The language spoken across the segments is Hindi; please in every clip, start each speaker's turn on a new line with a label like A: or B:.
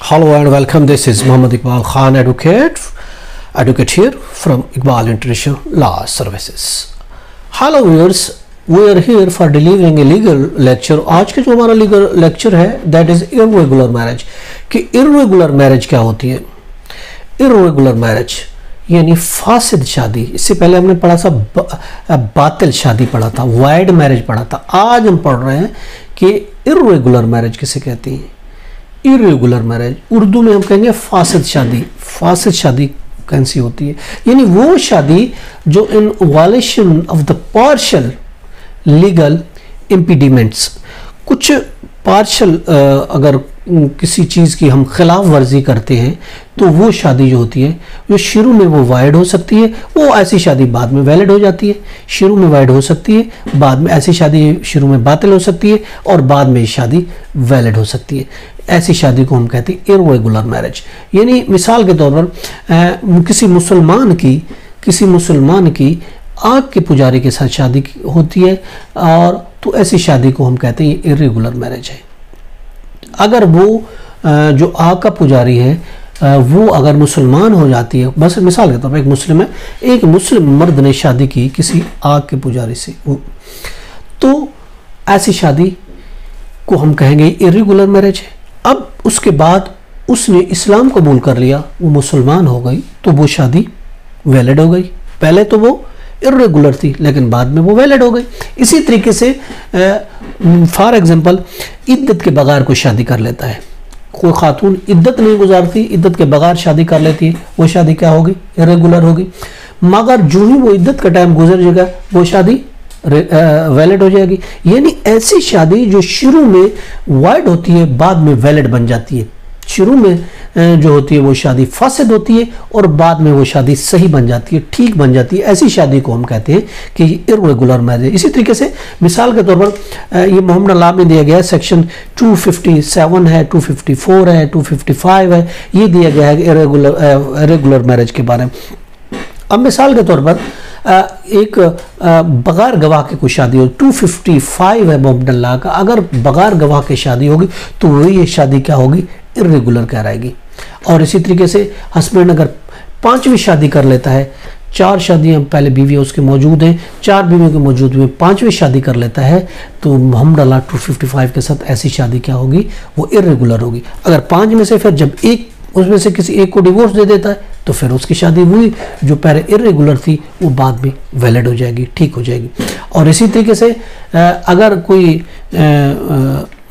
A: Hello and welcome. This is Muhammad Iqbal Khan, advocate here from Iqbal International Law Services. Hello viewers, we are here for delivering a legal lecture. आज के जो हमारा legal lecture है that is irregular marriage. कि irregular marriage क्या होती है? Irregular marriage यानी फासिद शादी। इससे पहले हमने पढ़ा था बातिल शादी पढ़ा था, वाइड मैरिज पढ़ा था। आज हम पढ़ रहे हैं कि इर्रेगुलर मैरिज किसे कहती है। इर्रेगुलर मैरिज उर्दू में हम कहेंगे फासिद शादी। फासिद शादी कैसी होती है? यानी वो शादी जो in violation of the partial legal impediments, कुछ पार्शियल अगर किसी चीज़ की हम खिलाफ वर्जी करते हैं तो वो शादी जो होती है जो शुरू में वो वाइड हो सकती है, वो ऐसी शादी बाद में वैलिड हो जाती है। शुरू में वाइड हो सकती है, बाद में ऐसी शादी शुरू में बातिल हो सकती है और बाद में शादी वैलिड हो सकती है। ऐसी शादी को हम कहते हैं इर्रेगुलर मैरिज। यानी मिसाल के तौर पर किसी मुसलमान की आग के पुजारी के साथ शादी होती है और तो ऐसी शादी को हम कहते हैं इर्रेगुलर मैरिज है। अगर वो जो आग का पुजारी है वो अगर मुसलमान हो जाती है, बस मिसाल के तौर पर एक मुस्लिम मर्द ने शादी की किसी आग के पुजारी से, तो ऐसी शादी को हम कहेंगे इर्रेगुलर मैरिज है। अब उसके बाद उसने इस्लाम कबूल कर लिया, वो मुसलमान हो गई, तो वो शादी वैलिड हो गई। पहले तो वो इर्रेगुलर थी लेकिन बाद में वो वैलिड हो गई। इसी तरीके से फॉर एग्जांपल इद्दत के बगैर कोई शादी कर लेता है, कोई खातून इद्दत नहीं गुजारती, इद्दत के बगैर शादी कर लेती है, वो शादी क्या होगी? इर्रेगुलर होगी। मगर जो ही वो इद्दत का टाइम गुजर जाएगा वो शादी वैलिड हो जाएगी। यानी ऐसी शादी जो शुरू में वाइड होती है बाद में वैलिड बन जाती है। शुरू में जो होती है वो शादी फासिद होती है और बाद में वो शादी सही बन जाती है, ठीक बन जाती है। ऐसी शादी को हम कहते हैं कि इर्रेगुलर मैरिज। इसी तरीके से मिसाल के तौर पर ये मोहम्मद लॉ में दिया गया है, सेक्शन 257 है, 254 है, 255 है, ये दिया गया है इर्रेगुलर मैरिज के बारे में। अब मिसाल के तौर पर एक बगैर गवाह की कोई शादी हो, 255 है मोहम्मद लॉ का, अगर बगैर गवाह की शादी होगी तो वो ये शादी क्या होगी? इर्रेगुलर कहलाएगी। और इसी तरीके से हस्बैंड अगर 5वीं शादी कर लेता है, 4 शादियां पहले बीवी उसके मौजूद हैं, 4 बीवियों के मौजूद में 5वीं शादी कर लेता है, तो मोहम्मद लॉ 255 के साथ ऐसी शादी क्या होगी? वो इर्रेगुलर होगी। अगर 5 में से फिर जब एक उसमें से किसी एक को डिवोर्स दे देता है तो फिर उसकी शादी हुई जो पहले इर्रेगुलर थी वो बाद में वैलिड हो जाएगी, ठीक हो जाएगी। और इसी तरीके से अगर कोई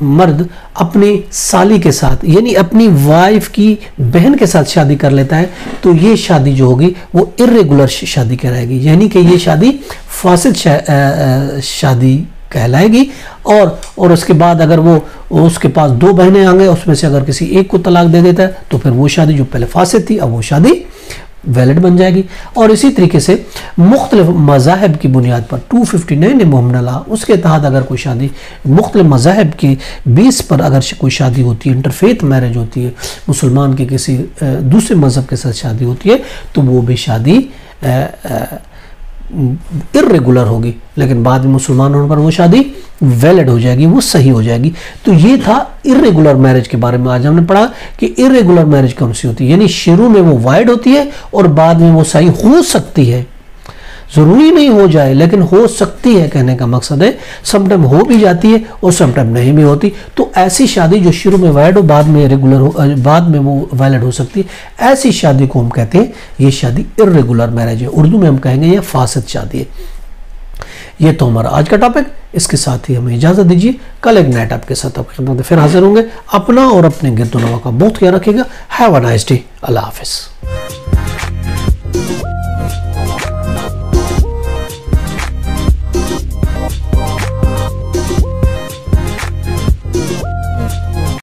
A: मर्द अपनी साली के साथ यानी अपनी वाइफ की बहन के साथ शादी कर लेता है तो ये शादी जो होगी वो इर्रेगुलर शादी कहलाएगी। यानी कि ये शादी फासिद शादी कहलाएगी। और उसके बाद अगर वो उसके पास 2 बहनें आ गए, उसमें से अगर किसी एक को तलाक दे देता है तो फिर वो शादी जो पहले फासिद थी अब वो शादी वैलिड बन जाएगी। और इसी तरीके से मुख्तलिफ मज़ाहब की बुनियाद पर 259 मोहम्मद लॉ, उसके तहत अगर कोई शादी मुख्तलिफ मज़ाहब की बेस पर अगर कोई शादी होती है, इंटरफेथ मैरिज होती है, मुसलमान की किसी दूसरे मज़हब के साथ शादी होती है तो वो भी शादी इर्रेगुलर होगी, लेकिन बाद में मुसलमान होने पर वो शादी वैलिड हो जाएगी, वो सही हो जाएगी। तो ये था इर्रेगुलर मैरिज के बारे में। आज हमने पढ़ा कि इर्रेगुलर मैरिज कौन सी होती है, यानी शुरू में वो वाइड होती है और बाद में वो सही हो सकती है। ज़रूरी नहीं हो जाए लेकिन हो सकती है, कहने का मकसद है। समटाइम हो भी जाती है और समटाइम नहीं भी होती। तो ऐसी शादी जो शुरू में वाइड हो बाद में रेगुलर हो, बाद में वो वैलिड हो सकती है, ऐसी शादी को हम कहते हैं ये शादी इर्रेगुलर मैरिज है। उर्दू में हम कहेंगे ये फासिद शादी है। ये तो हमारा आज का टॉपिक। इसके साथ ही हमें इजाज़त दीजिए, कल एक नए टॉपिक के साथ आपकी खिदमत में फिर हाजिर होंगे। अपना और अपने गिरदोनवा का बहुत ख्याल रखिएगा। Have a nice day. Allah हाफिज़।